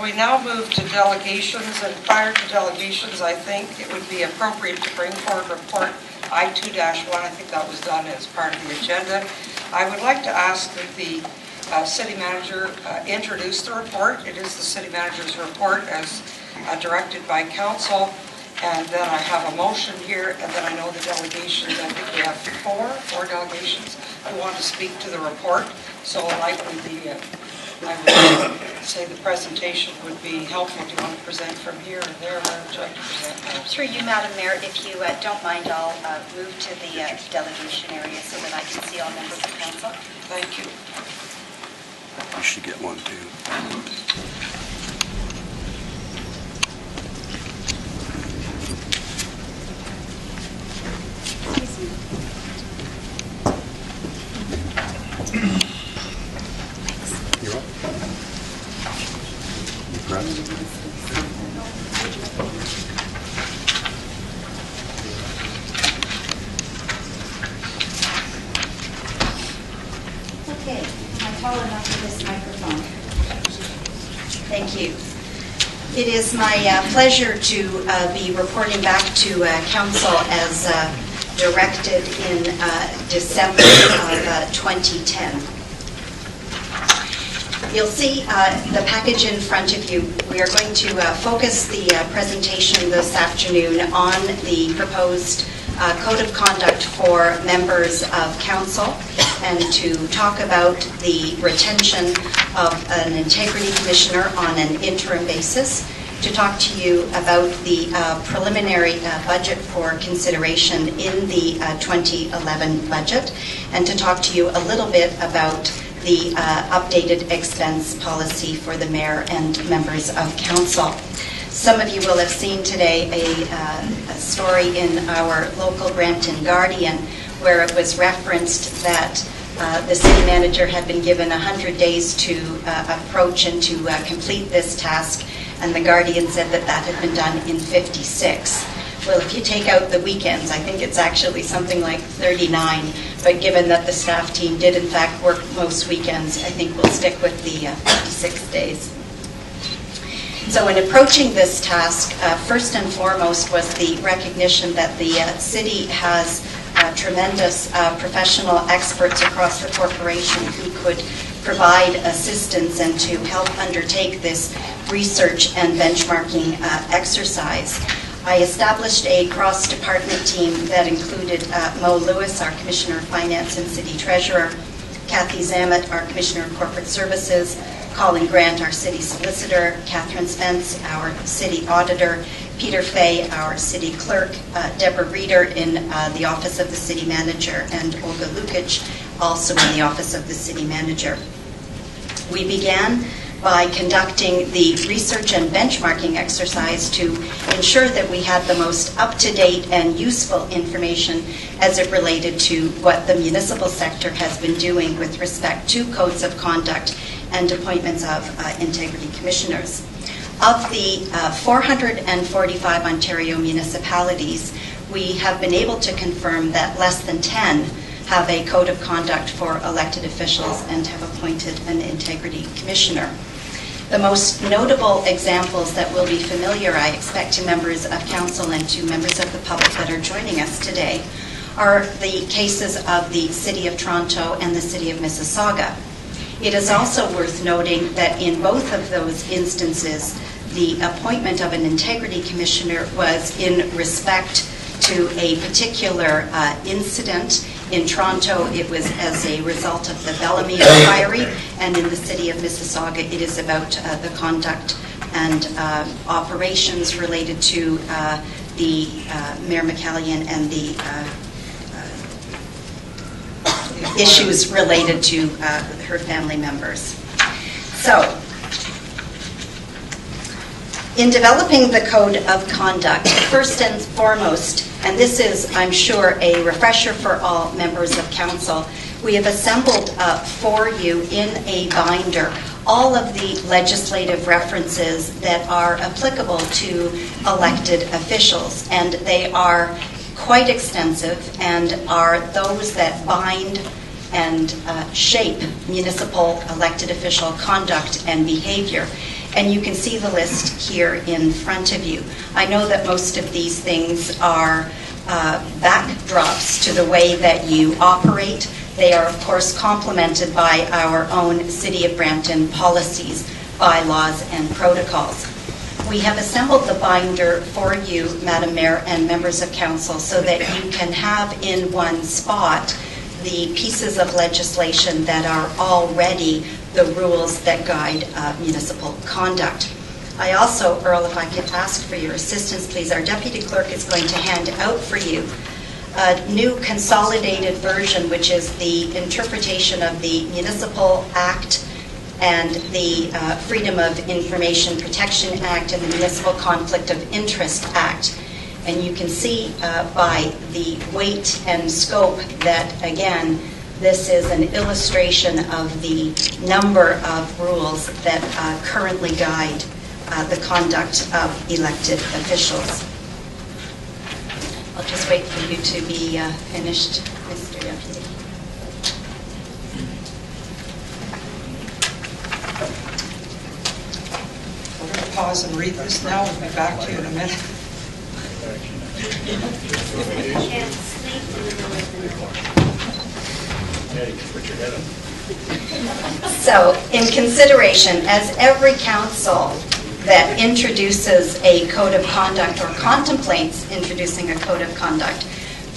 we now move to delegations, and prior to delegations, I think it would be appropriate to bring forward report I-2-1. I think that was done as part of the agenda. I would like to ask that the city manager introduce the report. It is the city manager's report as directed by council. And then I have a motion here, and then I know the delegations. I think we have four delegations who want to speak to the report. So likely I would say the presentation would be helpful. Do you want to present from here or there? Where would you like to present? Through you, Madam Mayor, if you don't mind, I'll move to the delegation area so that I can see all members of council. Thank you. You should get one too. You're up. You press. Okay, am I tall enough for this microphone? Thank you. It is my pleasure to be reporting back to council as directed in December of 2010. You'll see the package in front of you. We are going to focus the presentation this afternoon on the proposed Code of Conduct for members of council, and to talk about the retention of an integrity commissioner on an interim basis, to talk to you about the preliminary budget for consideration in the 2011 budget, and to talk to you a little bit about the updated expense policy for the mayor and members of council. Some of you will have seen today a story in our local Brampton Guardian where it was referenced that the city manager had been given 100 days to approach and to complete this task, and the Guardian said that that had been done in 56. Well, if you take out the weekends, I think it's actually something like 39, but given that the staff team did in fact work most weekends, I think we'll stick with the 56 days. So in approaching this task, first and foremost was the recognition that the city has tremendous professional experts across the corporation who could provide assistance and to help undertake this research and benchmarking exercise. I established a cross-department team that included Mo Lewis, our Commissioner of Finance and City Treasurer, Kathy Zammit, our Commissioner of Corporate Services, Colin Grant, our City Solicitor, Catherine Spence, our City Auditor, Peter Fay, our City Clerk, Deborah Reeder in the Office of the City Manager, and Olga Lukic, also in the Office of the City Manager. We began by conducting the research and benchmarking exercise to ensure that we had the most up-to-date and useful information as it related to what the municipal sector has been doing with respect to codes of conduct and appointments of integrity commissioners. Of the 445 Ontario municipalities, we have been able to confirm that less than 10 have a code of conduct for elected officials and have appointed an integrity commissioner. The most notable examples that will be familiar, I expect, to members of council and to members of the public that are joining us today are the cases of the City of Toronto and the City of Mississauga. It is also worth noting that in both of those instances, the appointment of an integrity commissioner was in respect to a particular incident. In Toronto, it was as a result of the Bellamy inquiry, and in the City of Mississauga, it is about the conduct and operations related to the Mayor McCallion and the issues related to her family members. So, in developing the Code of Conduct, first and foremost, and this is, I'm sure, a refresher for all members of council, we have assembled for you in a binder all of the legislative references that are applicable to elected officials, and they are quite extensive and are those that bind and shape municipal elected official conduct and behavior. And you can see the list here in front of you. I know that most of these things are backdrops to the way that you operate. They are, of course, complemented by our own City of Brampton policies, bylaws, and protocols. We have assembled the binder for you, Madam Mayor and members of council, so that you can have in one spot the pieces of legislation that are already the rules that guide municipal conduct. I also, Earl, if I could ask for your assistance, please, our Deputy Clerk is going to hand out for you a new consolidated version, which is the interpretation of the Municipal Act and the Freedom of Information Protection Act and the Municipal Conflict of Interest Act. And you can see by the weight and scope that, again, this is an illustration of the number of rules that currently guide the conduct of elected officials. I'll just wait for you to be finished, Mr. Deputy. We're going to pause and read this now. We'll be back to you in a minute. So, in consideration, as every council that introduces a code of conduct or contemplates introducing a code of conduct,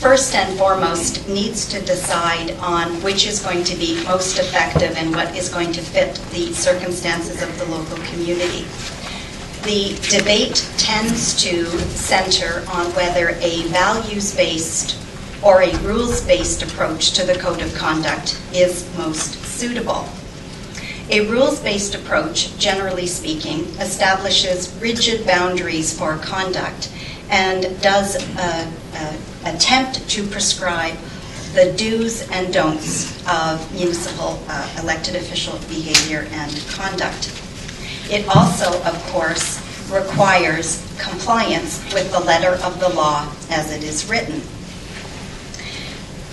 first and foremost needs to decide on which is going to be most effective and what is going to fit the circumstances of the local community. The debate tends to center on whether a values-based or a rules-based approach to the code of conduct is most suitable. A rules-based approach, generally speaking, establishes rigid boundaries for conduct and does attempt to prescribe the do's and don'ts of municipal elected official behavior and conduct. It also, of course, requires compliance with the letter of the law as it is written.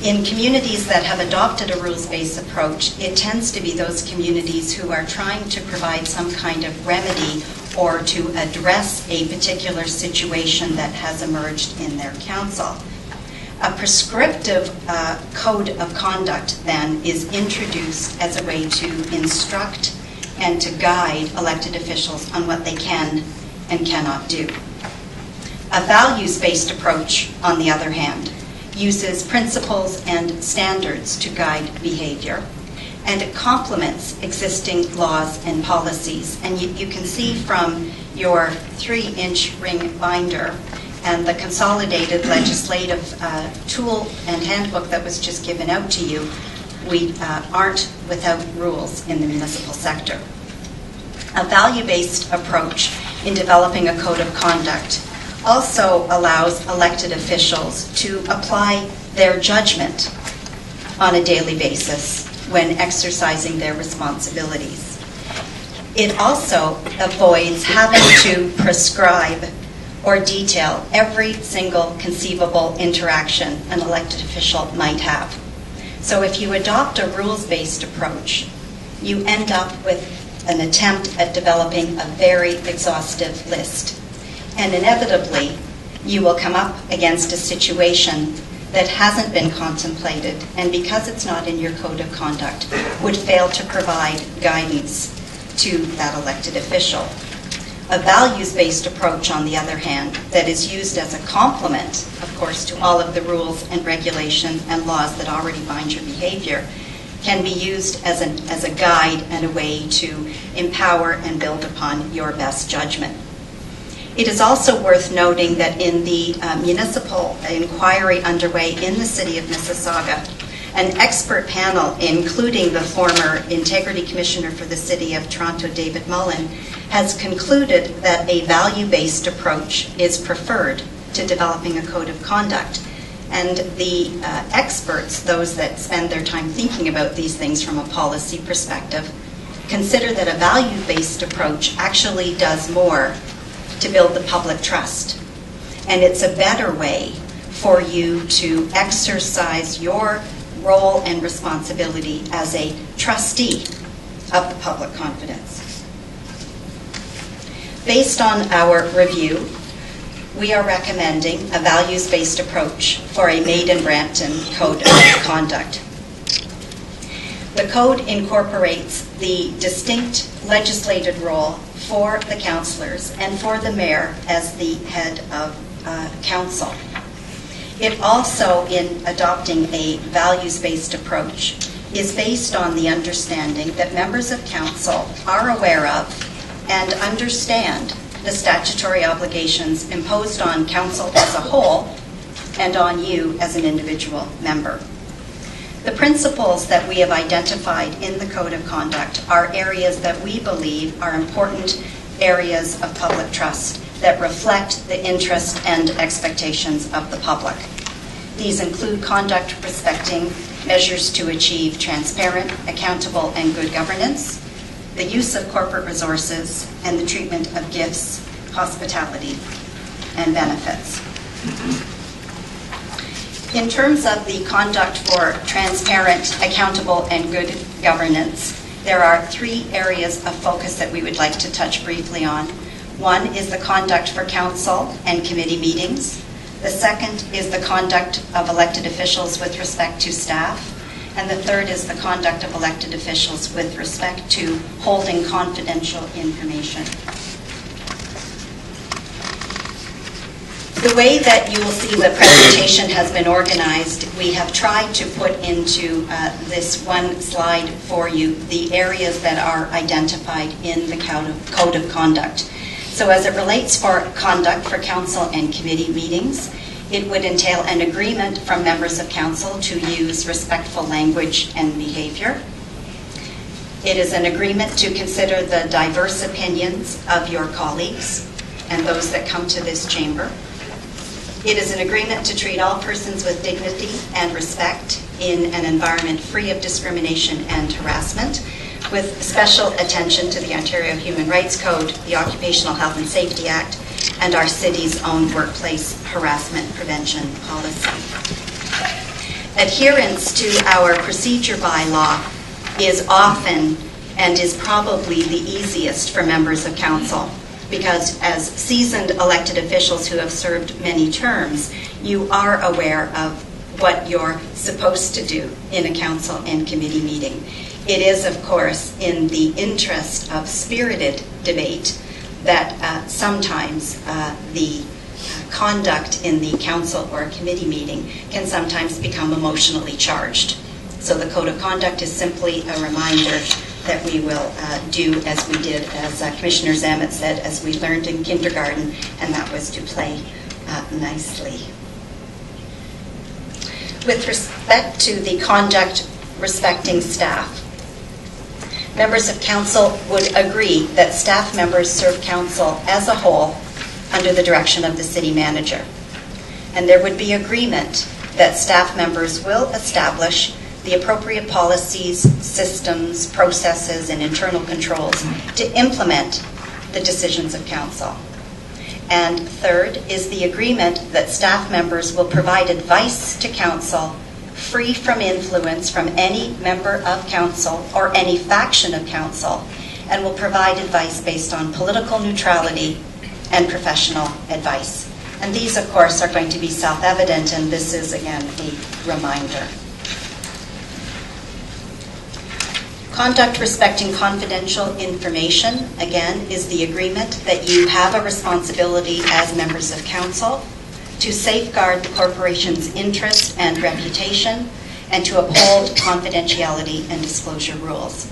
In communities that have adopted a rules-based approach, it tends to be those communities who are trying to provide some kind of remedy or to address a particular situation that has emerged in their council. A prescriptive code of conduct, then, is introduced as a way to instruct and to guide elected officials on what they can and cannot do. A values-based approach, on the other hand, uses principles and standards to guide behavior, and it complements existing laws and policies. And you can see from your 3-inch ring binder and the consolidated legislative tool and handbook that was just given out to you, we aren't without rules in the municipal sector. A value-based approach in developing a code of conduct also allows elected officials to apply their judgment on a daily basis when exercising their responsibilities. It also avoids having to prescribe or detail every single conceivable interaction an elected official might have. So if you adopt a rules-based approach, you end up with an attempt at developing a very exhaustive list. And inevitably, you will come up against a situation that hasn't been contemplated, and because it's not in your code of conduct, would fail to provide guidance to that elected official. A values-based approach, on the other hand, that is used as a complement, of course, to all of the rules and regulations and laws that already bind your behavior, can be used as a guide and a way to empower and build upon your best judgment. It is also worth noting that in the municipal inquiry underway in the City of Mississauga, an expert panel, including the former Integrity Commissioner for the City of Toronto, David Mullen, has concluded that a value-based approach is preferred to developing a code of conduct. And the experts, those that spend their time thinking about these things from a policy perspective, consider that a value-based approach actually does more to build the public trust. And it's a better way for you to exercise your role and responsibility as a trustee of the public confidence. Based on our review, we are recommending a values-based approach for a Made in Brampton Code of Conduct. The code incorporates the distinct legislated role for the councillors and for the mayor as the head of council. It also, in adopting a values-based approach, is based on the understanding that members of council are aware of and understand the statutory obligations imposed on council as a whole and on you as an individual member. The principles that we have identified in the Code of Conduct are areas that we believe are important areas of public trust that reflect the interest and expectations of the public. These include conduct respecting measures to achieve transparent, accountable, and good governance, the use of corporate resources, and the treatment of gifts, hospitality, and benefits. In terms of the conduct for transparent, accountable, and good governance, there are 3 areas of focus that we would like to touch briefly on. One is the conduct for council and committee meetings. The second is the conduct of elected officials with respect to staff. And the third is the conduct of elected officials with respect to holding confidential information. The way that you will see the presentation has been organized, we have tried to put into this one slide for you the areas that are identified in the Code of Conduct. So as it relates for conduct for council and committee meetings, it would entail an agreement from members of council to use respectful language and behavior. It is an agreement to consider the diverse opinions of your colleagues and those that come to this chamber. It is an agreement to treat all persons with dignity and respect in an environment free of discrimination and harassment, with special attention to the Ontario Human Rights Code, the Occupational Health and Safety Act, and our city's own workplace harassment prevention policy. Adherence to our procedure bylaw is often and is probably the easiest for members of council, because as seasoned elected officials who have served many terms, you are aware of what you're supposed to do in a council and committee meeting. It is, of course, in the interest of spirited debate that sometimes the conduct in the council or committee meeting can sometimes become emotionally charged. So the Code of Conduct is simply a reminder that we will do as we did, as Commissioner Zamet said, as we learned in kindergarten, and that was to play nicely. With respect to the conduct respecting staff, members of council would agree that staff members serve council as a whole under the direction of the city manager. And there would be agreement that staff members will establish the appropriate policies, systems, processes, and internal controls to implement the decisions of council. And third is the agreement that staff members will provide advice to council free from influence from any member of council or any faction of council, and will provide advice based on political neutrality and professional advice. And these, of course, are going to be self-evident, and this is, again, a reminder. Conduct respecting confidential information, again, is the agreement that you have a responsibility as members of council to safeguard the corporation's interest and reputation and to uphold confidentiality and disclosure rules.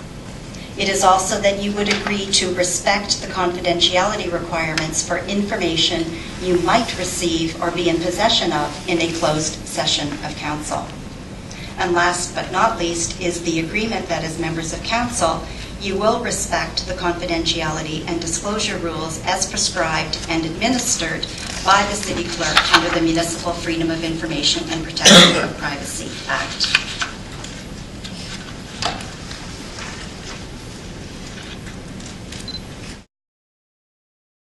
It is also that you would agree to respect the confidentiality requirements for information you might receive or be in possession of in a closed session of council. And last but not least is the agreement that as members of council, you will respect the confidentiality and disclosure rules as prescribed and administered by the City Clerk under the Municipal Freedom of Information and Protection of Privacy Act.